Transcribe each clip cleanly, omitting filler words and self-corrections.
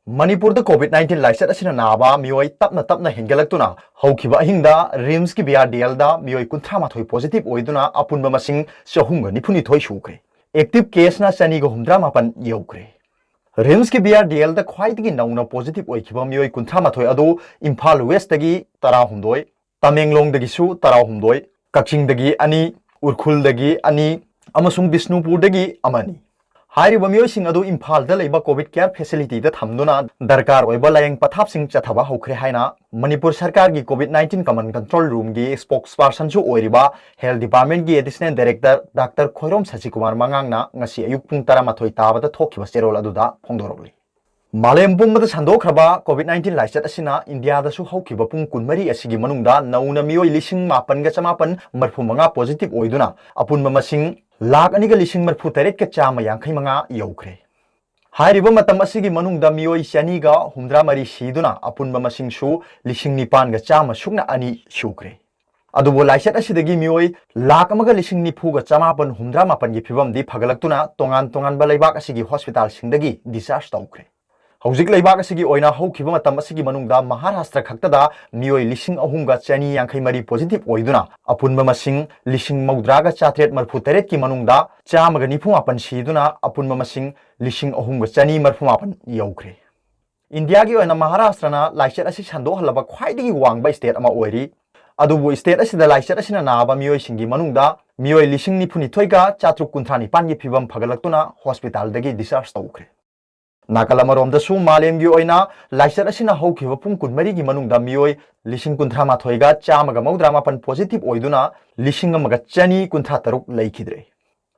मणिपुर कोविड-19 लाइसेट असिना नाबा मियोई तपना तपना हिंगलक्तुना हौखिबा अहिंगदा रिम्स की बीआरडीएल दा मियोई 38 पॉजिटिव ओइदुना अपुनबा मसिंग 392 सुख्रे। एक्टिव केस ना 259 यौख्रे। रिम्स की बीआरडीएल दा ख्वाइदगी नौना पॉजिटिव ओइखिबा मियोई 38 अदु इम्फाल वेस्ट दगी 19, तमेंगलोंग दगिसु 19, कक्सिंग दगी अनि, उरखुल दगी अनि, अमसुंग बिष्णुपुर दगी अमनी। हाइरिबा मियोइसिंग अदु इम्फाल दा लेबा कोविड केयर फैसिलिटी दा थमदुना दरकार ओइबा लायंग पथापसिंग चथाबा हौख्रे हाइना मणिपुर सरकार की कोविड-19 कमन कंट्रोल रूम की स्पोक्सपर्सन सु ओइरिबा हेल्थ डिपार्टमेंट की additional director doctor Khoirom Shashikumar मंगांगना ngasi ayuk pung 13 ताबदा थोखिबा सेरोल अदुदा फोंदोरगली। मालेम पुंबदा संदोखरबा कोविड-19 लाइसेट असिना इंडिया दसु हौखिबा पुंग 12 असिगी मनुंगदा नौना मियोइ लिसिंग मापन गा चमापन मरफु मंगा पॉजिटिव ओइदुना अपुनबा मसिंग लाख अनिगा लिसिंग मरफु तरेट का चामा यांखै मंगा यौख्रे। हाइरिबा मतम असिगी मनुंगदा मियोइ चनीगा हुमद्रा मरी सीदुना अपुनबा मसिंग सु लिसिंग निपान गा चामा सुगना अनि सुख्रे। अदुबो लाइसेट असिदगी मियोइ लाख अमगा लिसिंग निफु गा चमापन हुमद्रा मापन गी फिबम दी फगलक्तुना तोंगान तोंगान बा लैबाक असिगी हॉस्पिटल सिंगदगी डिस्चार्ज तौख्रे। हौजिक लैबाक असिगी ओइना हौखिबा मतम असिगी मनुंगदा महाराष्ट्र खक्तदा मियोइ लिसिंग अहुमगा चनी यांखै मरी पॉजिटिव ओइदुना अपुनबा मसिंग लिसिंग मौद्रागा चात्रेट मरफु तरेट की मनुंगदा चामगा निफु मापन सीदुना अपुनबा मसिंग लिसिंग अहुमगा चनी मरफु मापन यौख्रे। इंडिया की ओइना महाराष्ट्रना लाइसेट असिग संदोहलबा ख्वाइदगी वांगबा स्टेट अमा ओइरी। अदुबो स्टेट असिदा लाइसेट असिना नाबा मियोइसिंगी मनुंगदा मियोइ लिसिंग निफुनिथोइगा 495 की फिबम फगलक्तुना हॉस्पिटल दगी डिस्चार्ज तौख्रे। नाकलमरोमदसु मालेमगी ओइना लाइसेट असिना हौखिबा पुंग 12 की मनुंगदा मियोइ लिसिंग 138 चामगा मौद्रामापन पॉजिटिव ओइदुना लिसिंग अमगा चनी 153 लैखिद्रे।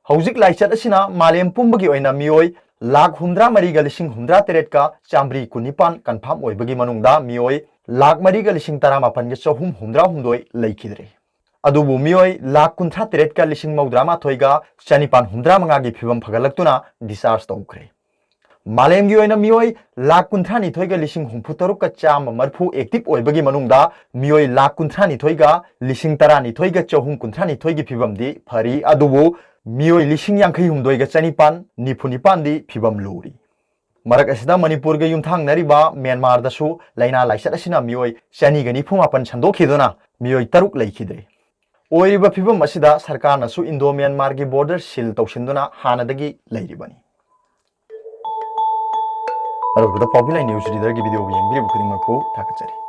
हौजिक लाइसेट असिना मालेम पुंबगी ओइना मियोइ लाख 103 गा लिसिंग 113 का चामब्री 19 कन्फर्म ओइबगी मनुंगदा मियोइ लाख 4 गा लिसिंग 18 गा 392 लैखिद्रे। अदुबु मियोइ लाख 113 का लिसिंग मौद्रामाथोइ गा 495 की फिबम फगलक्तुना डिस्चार्ज तौख्रे। मालेम की ओइना मियोइ लाख 132 गा लिसिंग 64 का चाम मरफु एक्टिव ओइबगी मनुंगदा मियोइ लाख 132 गा लिसिंग 12 गा 432 की फिबम दी फरी अदुबु मियोइ लिसिंग 59 गा 499 दी फिबम लूरी। मरक असिदा मणिपुर गा युमथांग नरिबा म्यांमार दसु लाइना लाइसेट असिना मियोइ 294 संदोखिदुना मियोइ 3 लैखिद्रे। ओइरिबा फिबम असिदा सरकार नसु इंडो म्यांमार की बॉर्डर सील तौसिंदुना हानादगी लैरिबनी। पॉपुलर न्यूज रीडर की वीडियो यंग खुद थाकचरी।